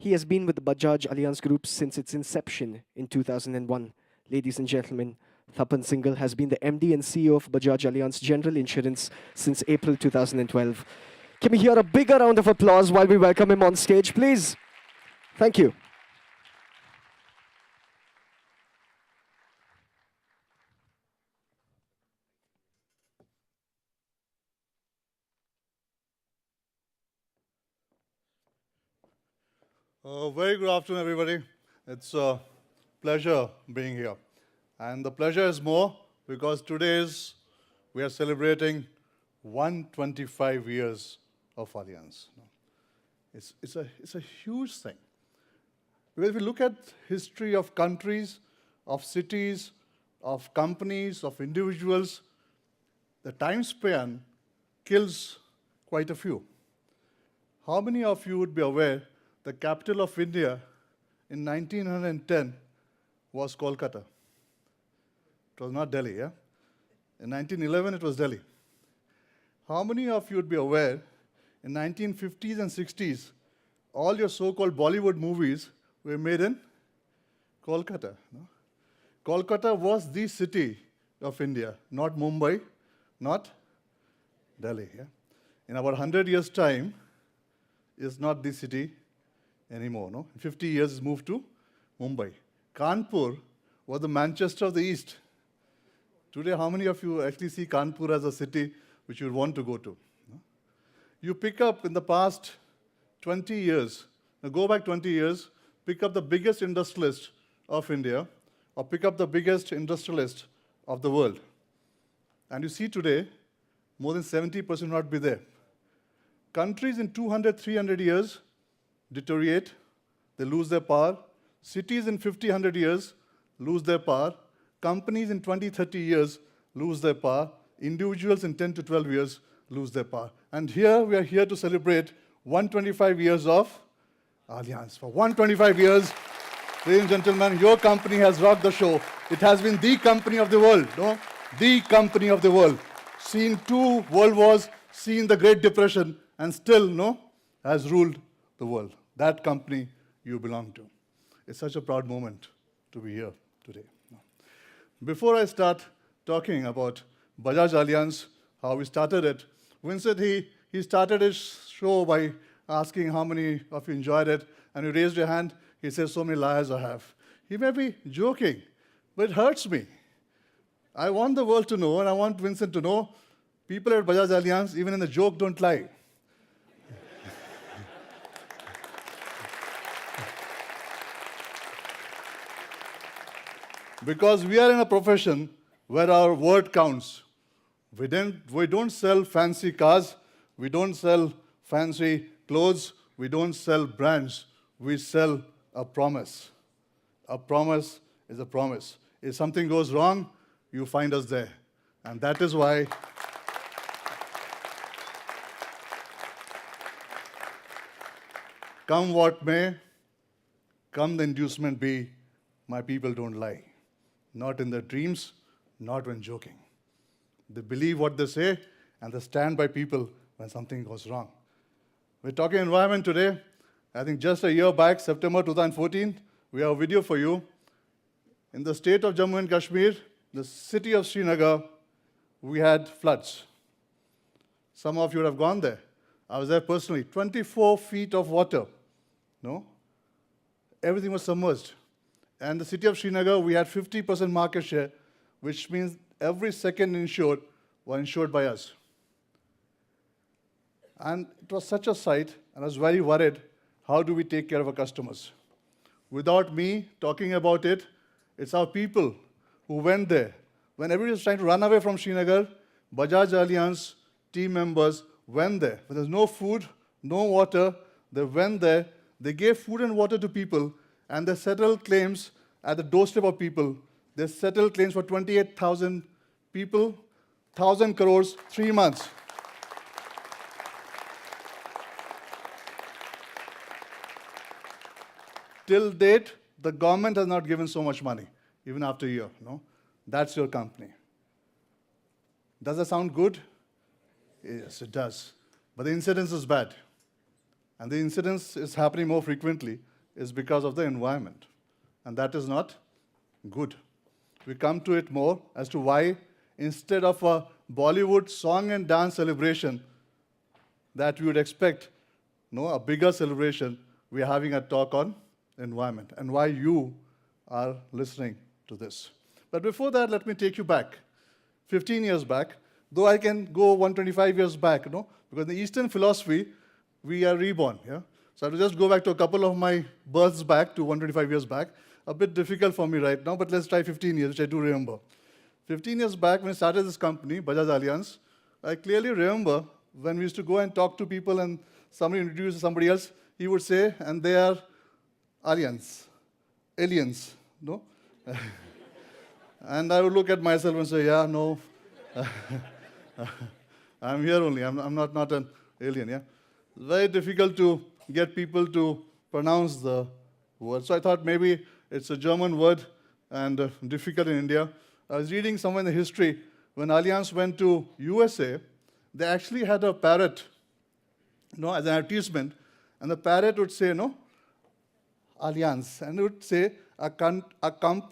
He has been with the Bajaj Allianz Group since its inception in 2001. Ladies and gentlemen, Tapan Singhel has been the MD and CEO of Bajaj Allianz General Insurance since April 2012. Can we hear a bigger round of applause while we welcome him on stage, please? Thank you. Very good afternoon, everybody. It's a pleasure being here. And the pleasure is more because we are celebrating 125 years of Allianz. It's a huge thing. Because if we look at history of countries, of cities, of companies, of individuals, the time span kills quite a few. How many of you would be aware the capital of India in 1910 was Kolkata? It was not Delhi, yeah? In 1911, it was Delhi. How many of you would be aware in 1950s and 60s, all your so-called Bollywood movies were made in Kolkata? No? Kolkata was the city of India, not Mumbai, not Delhi. Yeah? In about 100 years' time, it's not the city anymore. No? In 50 years, it's moved to Mumbai. Kanpur was the Manchester of the East. Today, how many of you actually see Kanpur as a city which you would want to go to? No? You pick up in the past 20 years, now go back 20 years, pick up the biggest industrialist of India, or pick up the biggest industrialist of the world. And you see today, more than 70% will not be there. Countries in 200, 300 years deteriorate, they lose their power. Cities in 50, 100 years lose their power. Companies in 20, 30 years lose their power. Individuals in 10 to 12 years lose their power. And here, we are here to celebrate 125 years of Allianz. For 125 years, ladies and gentlemen, your company has rocked the show. It has been the company of the world, no? The company of the world. Seen 2 world wars, seen the Great Depression, and still, no, has ruled the world. That company you belong to. It's such a proud moment to be here today. Before I start talking about Bajaj Allianz, how we started it, Vincent, he started his show by asking how many of you enjoyed it, and you raised your hand. He says, so many liars I have. He may be joking, but it hurts me. I want the world to know, and I want Vincent to know, people at Bajaj Allianz, even in the joke, don't lie. Because we are in a profession where our word counts. We don't sell fancy cars. We don't sell fancy clothes. We don't sell brands. We sell a promise. A promise is a promise. If something goes wrong, you find us there. And that is why come what may, come the inducement be, my people don't lie. Not in their dreams, not when joking. They believe what they say, and they stand by people when something goes wrong. We're talking environment today. I think just a year back, September 2014, we have a video for you. In the state of Jammu and Kashmir, the city of Srinagar, we had floods. Some of you would have gone there. I was there personally. 24 feet of water. No? Everything was submerged. And the city of Srinagar, we had 50% market share, which means every second insured was insured by us. And it was such a sight, and I was very worried, how do we take care of our customers? Without me talking about it, it's our people who went there. When everybody was trying to run away from Srinagar, Bajaj Allianz team members went there. When there's no food, no water, they went there, they gave food and water to people, and they settled claims at the doorstep of people. They settled claims for 28,000 people, 1,000 crores, 3 months. Till date, the government has not given so much money, even after a year. No? That's your company. Does that sound good? Yes, it does. But the incidence is bad. And the incidence is happening more frequently. is because of the environment. And that is not good. We come to it more as to why, instead of a Bollywood song and dance celebration that we would expect, a bigger celebration, we are having a talk on environment and why you are listening to this. But before that, let me take you back, 15 years back, though I can go 125 years back, because in the Eastern philosophy, we are reborn. Yeah? So I will just go back to a couple of my births back to 125 years back. A bit difficult for me right now, but let's try 15 years, which I do remember. 15 years back, when I started this company, Bajaj Allianz, I clearly remember when we used to go and talk to people and somebody introduced somebody else, he would say, and they are aliens. No? And I would look at myself and say, yeah, no, I'm here only, I'm not an alien, yeah? Very difficult to get people to pronounce the word. So I thought maybe it's a German word and difficult in India. I was reading somewhere in the history, when Allianz went to USA, they actually had a parrot, as an advertisement, and the parrot would say, Allianz, and it would say, a company